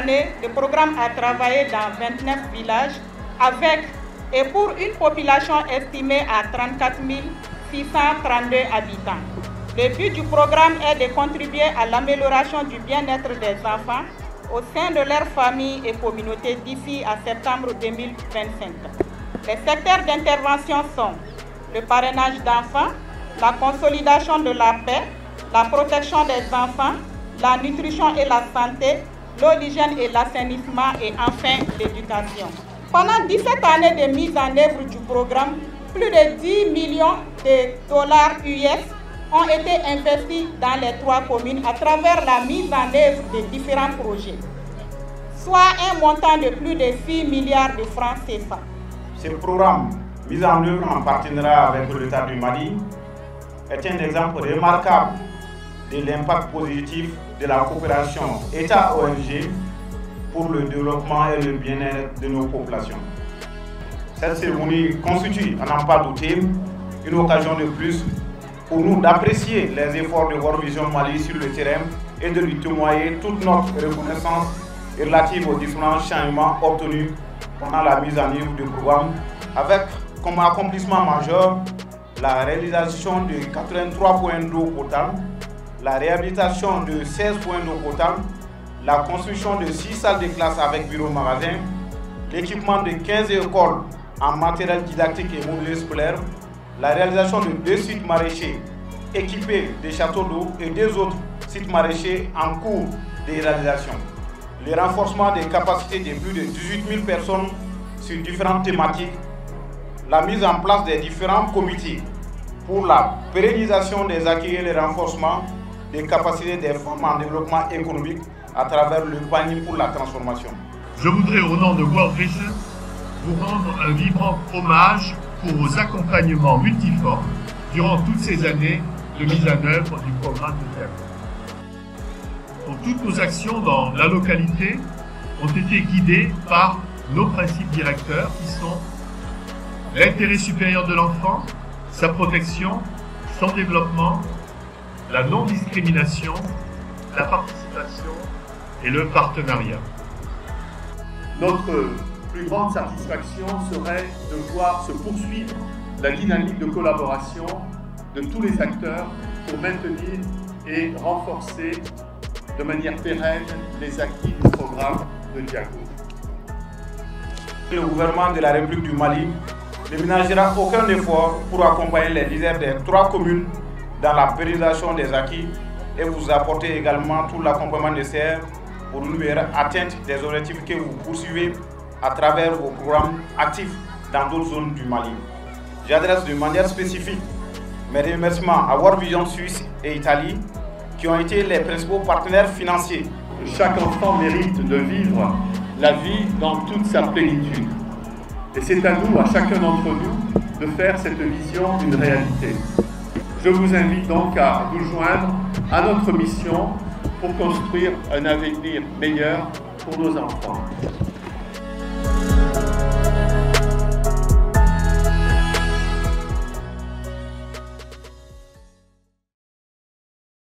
année, le programme a travaillé dans 29 villages avec et pour une population estimée à 34 632 habitants. Le but du programme est de contribuer à l'amélioration du bien-être des enfants au sein de leurs familles et communautés d'ici à septembre 2025. Les secteurs d'intervention sont le parrainage d'enfants, la consolidation de la paix, la protection des enfants, la nutrition et la santé, l'eau, l'hygiène et l'assainissement et enfin l'éducation. Pendant 17 années de mise en œuvre du programme, plus de 10 millions de dollars US ont été investis dans les 3 communes à travers la mise en œuvre de différents projets, soit un montant de plus de 6 milliards de francs CFA. Ce programme, mis en œuvre en partenariat avec l'État du Mali, est un exemple remarquable de l'impact positif de la coopération État-ONG pour le développement et le bien-être de nos populations. Cette cérémonie constitue, à n'en pas douter, une occasion de plus pour nous d'apprécier les efforts de World Vision Mali sur le terrain et de lui témoigner toute notre reconnaissance relative aux différents changements obtenus pendant la mise en œuvre du programme, avec comme accomplissement majeur la réalisation de 83 points d'eau potable, la réhabilitation de 16 points d'eau potable, la construction de 6 salles de classe avec bureau-magasin, l'équipement de 15 écoles en matériel didactique et mobilier scolaire, la réalisation de 2 sites maraîchers équipés de châteaux d'eau et 2 autres sites maraîchers en cours de réalisation, le renforcement des capacités de plus de 18 000 personnes sur différentes thématiques, la mise en place des différents comités pour la pérennisation des acquis et le renforcement des capacités des femmes en développement économique à travers le panier pour la transformation. Je voudrais au nom de World Vision vous rendre un vibrant hommage pour vos accompagnements multiformes durant toutes ces années de mise en œuvre du programme de terre. Pour toutes nos actions dans la localité ont été guidées par nos principes directeurs qui sont l'intérêt supérieur de l'enfant, sa protection, son développement, la non-discrimination, la participation et le partenariat. Notre plus grande satisfaction serait de voir se poursuivre la dynamique de collaboration de tous les acteurs pour maintenir et renforcer de manière pérenne les acquis du programme de Diago. Le gouvernement de la République du Mali ne ménagera aucun effort pour accompagner les leaders des 3 communes dans la pérennisation des acquis et vous apporter également tout l'accompagnement nécessaire pour une meilleure atteinte des objectifs que vous poursuivez à travers vos programmes actifs dans d'autres zones du Mali. J'adresse de manière spécifique mes remerciements à World Vision Suisse et Italie qui ont été les principaux partenaires financiers. Chaque enfant mérite de vivre la vie dans toute sa plénitude. Et c'est à nous, à chacun d'entre nous, de faire cette vision une réalité. Je vous invite donc à nous joindre à notre mission pour construire un avenir meilleur pour nos enfants.